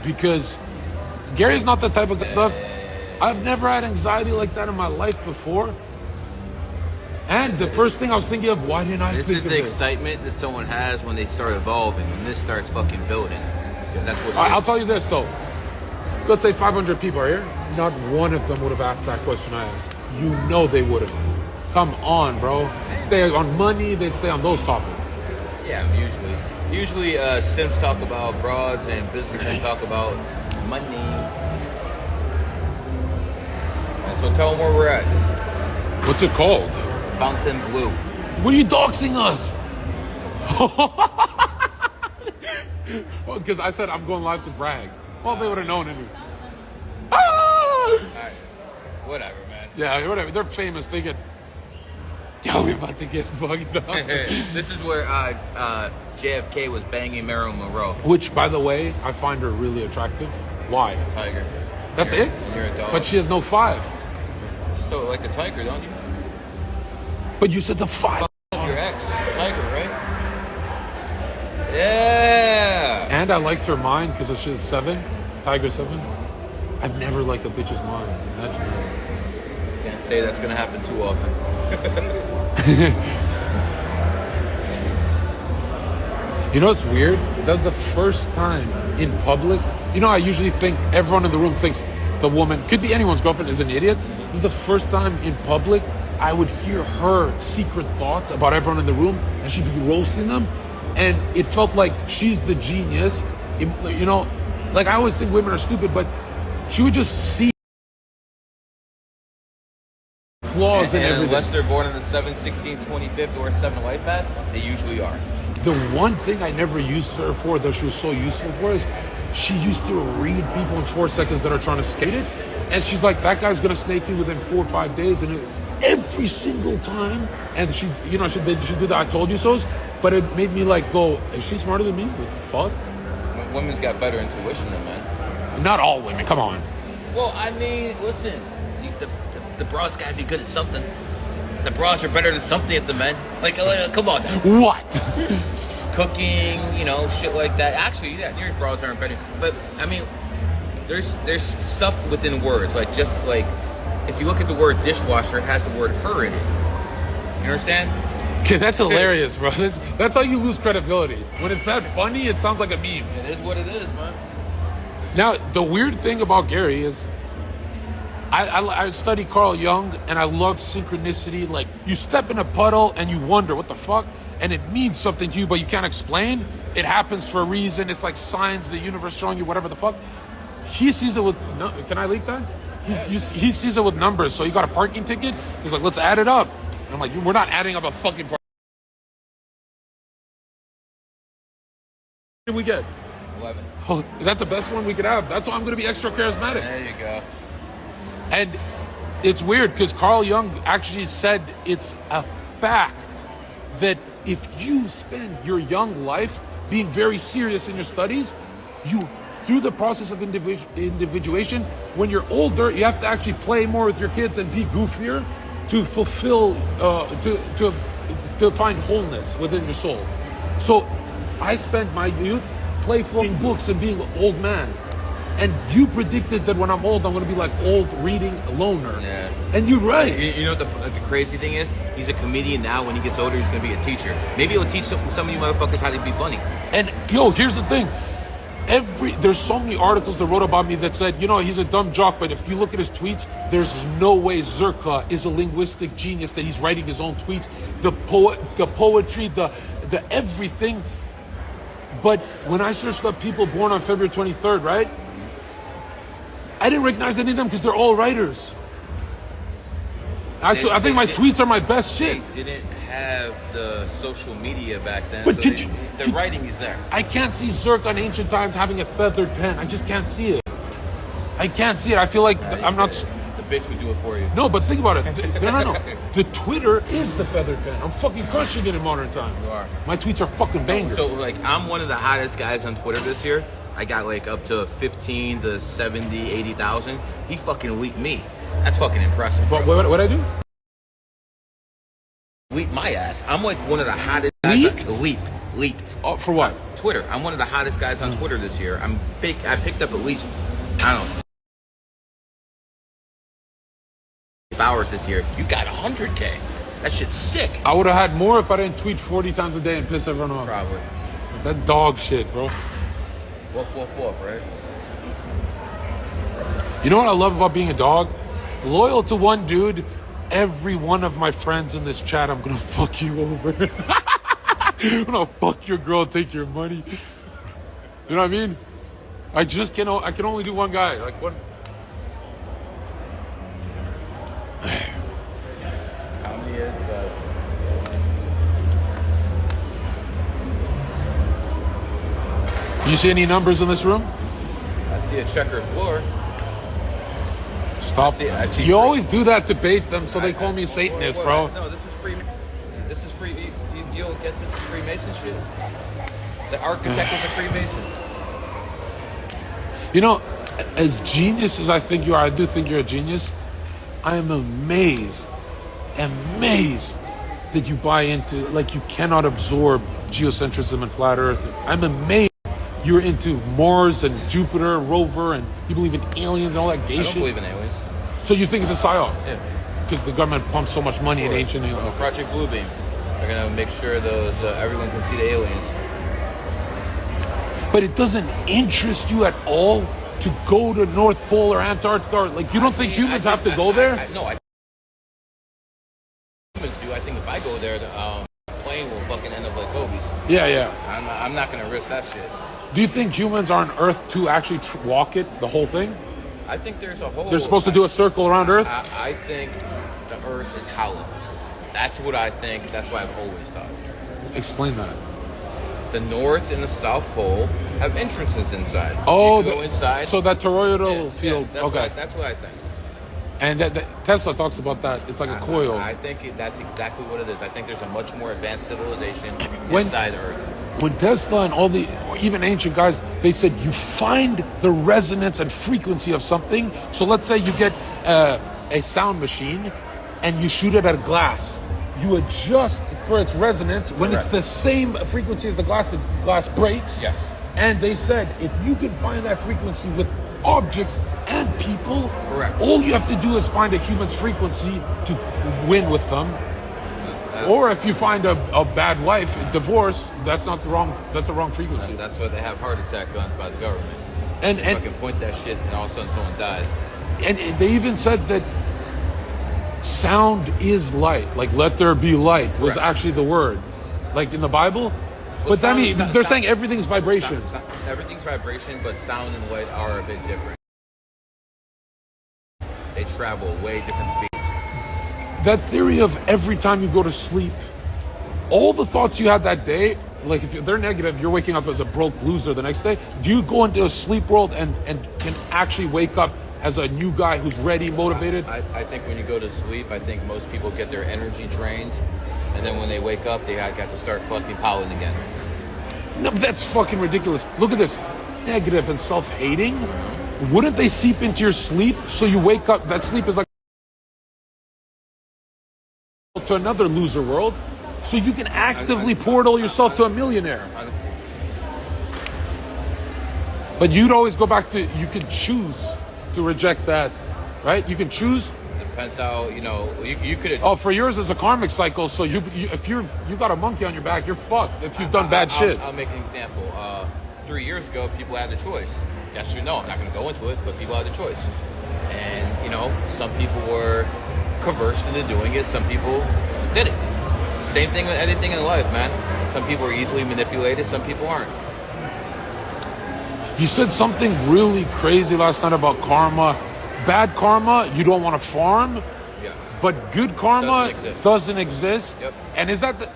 because Gary's not the type of stuff. I've never had anxiety like that in my life before. And the first thing I was thinking of, why didn't I think of this? This is the excitement that someone has when they start evolving, when this starts fucking building. Because that's what I'll tell you this, though. Let's say 500 people are here. Not one of them would have asked that question I asked. You know they wouldn't. Come on, bro. They're on money, they'd stay on those topics. Yeah, usually Sims talk about broads and businessmen talk about money. And so tell them where we're at. What's it called? Fountain Blue. What are you doxing us? Well, because I said I'm going live to brag. Well, they would have known anyway. Right. Whatever, man. Yeah, whatever. They're famous. They get... Yo, we're about to get fucked up. This is where JFK was banging Marilyn Monroe. Which, by the way, I find her really attractive. Why? Tiger. That's it? And you're a dog. But she has no 5. You still like a tiger, don't you? But you said the 5. Your ex, tiger, right? Yeah. And I liked her mind because she's 7. Tiger 7. I've never liked a bitch's mind. Imagine that. Can't say that's gonna happen too often. You know what's weird? That's the first time in public. You know, I usually think everyone in the room thinks the woman, could be anyone's girlfriend, is an idiot. This is the first time in public I would hear her secret thoughts about everyone in the room, and she'd be roasting them, and it felt like she's the genius. You know, like I always think women are stupid, but she would just see flaws in everything. Unless they're born in the 7, 16, 25th, or 7 life path, they usually are. The one thing I never used her for that she was so useful for is she used to read people in 4 seconds that are trying to skate it. And she's like, that guy's gonna snake me within 4 or 5 days. And every single time, and she did the I told you so's, but it made me like go, is she smarter than me? What the fuck? Women's got better intuition than men. Not all women, come on. Well, I mean, listen, the broads gotta be good at something. The broads are better than something at the men. Like come on. What? Cooking, you know, shit like that. Actually, yeah, your broads aren't better. But I mean, there's stuff within words. Like just like if you look at the word dishwasher, it has the word her in it. You understand? Okay, that's hilarious, bro. That's how you lose credibility. When it's that funny, it sounds like a meme. It is what it is, man. Now, the weird thing about Gary is I study Carl Jung, and I love synchronicity. Like, you step in a puddle and you wonder, what the fuck? And it means something to you, but you can't explain. It happens for a reason. It's like signs, the universe showing you whatever the fuck. He sees it with... Can I leak that? He sees it with numbers. So you got a parking ticket? He's like, let's add it up. And I'm like, we're not adding up a fucking parking. What did we get? 11. Oh, is that the best one we could have? That's why I'm going to be extra charismatic. There you go. And it's weird because Carl Jung actually said it's a fact that if you spend your young life being very serious in your studies, you, through the process of individuation, when you're older, you have to actually play more with your kids and be goofier to fulfill, to find wholeness within your soul. So I spent my youth playful in books and being an old man. And you predicted that when I'm old, I'm going to be like old reading loner. Yeah. And you're right. You know what the crazy thing is? He's a comedian now. When he gets older, he's going to be a teacher. Maybe he'll teach some of you motherfuckers how to be funny. And yo, here's the thing. There's so many articles that wrote about me that said, you know, he's a dumb jock, but if you look at his tweets, there's no way Zherka is a linguistic genius that he's writing his own tweets. The poetry, the everything. But when I searched up people born on February 23rd, right? I didn't recognize any of them because they're all writers. I think my tweets are my best shit. They didn't have the social media back then, but so the writing is there. I can't see Zherka in ancient times having a feathered pen. I just can't see it. I can't see it. I feel like I'm not... The bitch would do it for you. No, but think about it. No. The Twitter is the feathered pen. I'm fucking crushing it in modern time. You are. My tweets are fucking bangers. So, like, I'm one of the hottest guys on Twitter this year. I got, like, up to 15 to 70, 80,000. He fucking leaked me. That's fucking impressive. What'd I do? Leaped my ass. I'm, like, one of the hottest guys. Leaped. Oh, for what? Twitter. I'm one of the hottest guys on Twitter this year. I picked up at least, I don't know, hours this year. You got 100K. That shit's sick. I would have had more if I didn't tweet 40 times a day and piss everyone off. Probably. That dog shit, bro. Woof, right? You know what I love about being a dog? Loyal to one dude. Every one of my friends in this chat, I'm gonna fuck you over. I'm gonna fuck your girl, take your money. You know what I mean? I can only do one guy. Like one. How many years ago? You see any numbers in this room? I see a checkered floor. Stop. I see You always do that to bait them, so they call me Satanist, bro. No, this is free. This is free. You don't get this is Freemason shit. The architect was a Freemason. You know, as genius as I think you are, I do think you're a genius. I am amazed that you buy into, like, you cannot absorb geocentrism and flat Earth. I'm amazed you're into Mars and Jupiter rover, and you believe in aliens and all that gay shit. I don't believe in aliens. So you think it's a psyop? Yeah. Because the government pumps so much money in ancient aliens. Okay. Project Bluebeam. They're gonna make sure those everyone can see the aliens. But it doesn't interest you at all to go to North Pole or Antarctica? Like, you don't think humans have to go there? No, I humans do. I think if I go there, the plane will fucking end up like Kobe's. Yeah. I'm not gonna risk that shit. Do you think humans are on Earth to actually walk it, the whole thing? I think there's a whole... They're supposed to do a circle around Earth? I think the Earth is hollow. That's what I think. That's what I've always thought. Explain that. The North and the South Pole have entrances inside. Oh, you can go inside. So that toroidal field. Yeah, okay. That's what I think. And that Tesla talks about that. It's like a coil. I think that's exactly what it is. I think there's a much more advanced civilization When- inside Earth. When Tesla and all the, even ancient guys, they said you find the resonance and frequency of something. So let's say you get a sound machine and you shoot it at a glass. You adjust for its resonance. When it's the same frequency as the glass breaks. Yes. And they said if you can find that frequency with objects and people, Correct. all you have to do is find a human's frequency to win with them. Or if you find a bad wife, divorce, that's the wrong frequency. That's why they have heart attack guns by the government. And You can point that shit and all of a sudden someone dies. And they even said that sound is light. Like, let there be light was Correct. actually the word. Like in the Bible. But I mean, they're saying everything's vibration. Everything's vibration, but sound and light are a bit different. They travel way different speeds. That theory of every time you go to sleep, all the thoughts you had that day, like if they're negative, you're waking up as a broke loser the next day. Do you go into a sleep world and can actually wake up as a new guy who's ready, motivated? I think when you go to sleep, I think most people get their energy drained, and then when they wake up, they got to start collecting pollen again. No, that's fucking ridiculous. Look at this. Negative and self-hating. Wouldn't they seep into your sleep so you wake up? That sleep is like to another loser world, so you can actively portal yourself to a millionaire. But you'd always go back to, you could choose to reject that, right? You can choose. Depends how, you could. Oh, for yours is a karmic cycle, so if you got a monkey on your back, you're fucked if you've done bad shit. I'll make an example. 3 years ago, people had the choice. Yes or no. I'm not going to go into it, but people had the choice. And, some people were coerced into doing it. Some people did it. Same thing with anything in life, man. Some people are easily manipulated. Some people aren't. You said something really crazy last night about karma. Bad karma, you don't want to farm. Yes. But good karma doesn't exist. Yep. And is that the...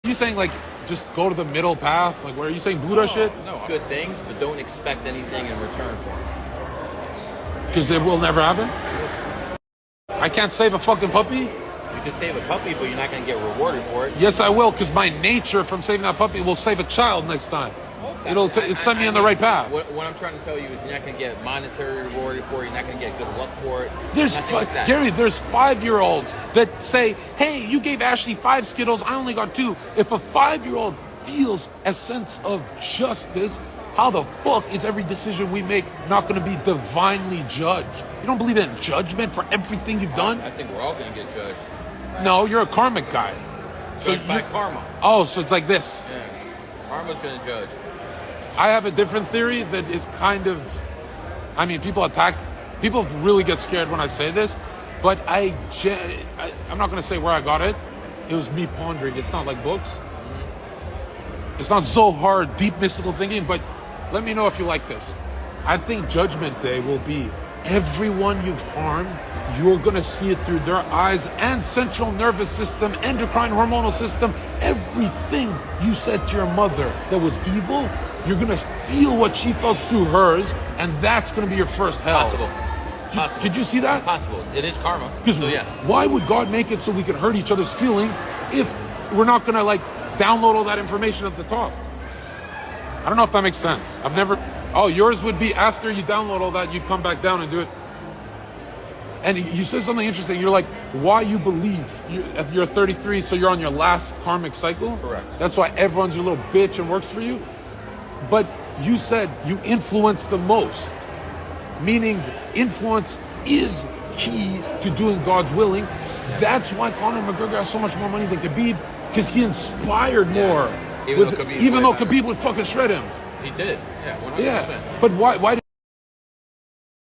You saying like just go to the middle path? Like, where are you saying Buddha shit? No, good things, but don't expect anything in return for them. Because it will never happen? I can't save a fucking puppy? You can save a puppy, but you're not going to get rewarded for it. Yes, I will, because my nature from saving that puppy will save a child next time. It'll send me on the right path. What I'm trying to tell you is you're not going to get monetary rewarded for it. You're not going to get good luck for it. There's nothing like that. Gary, there's 5-year-olds that say, "Hey, you gave Ashley 5 Skittles, I only got 2." If a 5-year-old feels a sense of justice, how the fuck is every decision we make not going to be divinely judged? You don't believe in judgment for everything you've done? I think we're all going to get judged. No, you're a karmic guy. Judged by karma. Oh, so it's like this. Yeah. Karma's going to judge. I have a different theory that is kind of, I mean, people really get scared when I say this, but I'm not going to say where I got it. It was me pondering. It's not like books. It's not so hard, deep mystical thinking, but let me know if you like this. I think Judgment Day will be everyone you've harmed, you're going to see it through their eyes and central nervous system, endocrine hormonal system. Everything you said to your mother that was evil, you're going to feel what she felt through hers, and that's going to be your first hell. Possible. Did you see that? Possible. It is karma. Because So yes. why would God make it so we can hurt each other's feelings if we're not going to like download all that information at the top? I don't know if that makes sense. I've never... Oh, yours would be after you download all that, you come back down and do it. And you said something interesting. You're like, why you believe. You're 33, so you're on your last karmic cycle? Correct. That's why everyone's your little bitch and works for you? But you said you influence the most. Meaning influence is key to doing God's willing. That's why Conor McGregor has so much more money than Khabib, because he inspired more. Even though Khabib would fucking shred him. He did. Yeah, 100%. Yeah. But why